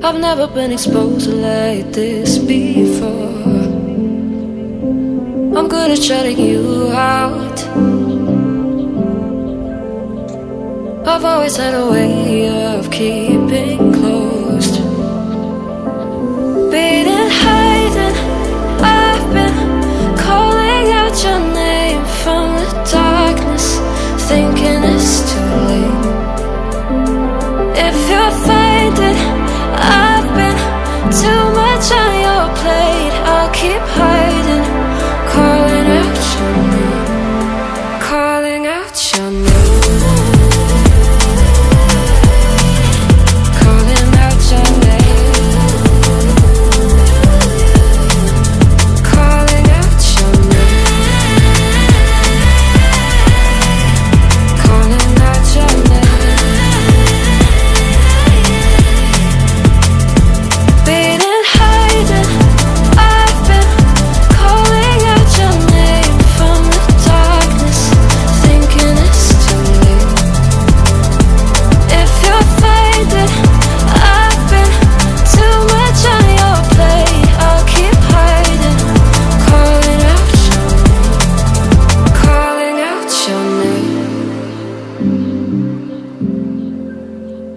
I've never been exposed like this before. I'm good at shutting you out. I've always had a way of keeping closed. Beating, hiding, I've been calling out your name from the darkness, thinking it's too late. If you're finding I've been too much on your plate, I'll keep hiding, calling out your name, calling out your name.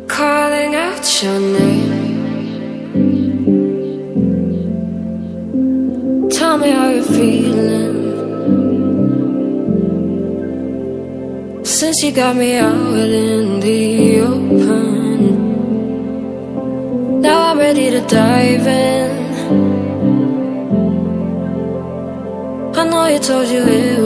Calling out your name. Tell me how you're feeling since you got me out in the open. Now I'm ready to dive in. I know you told you it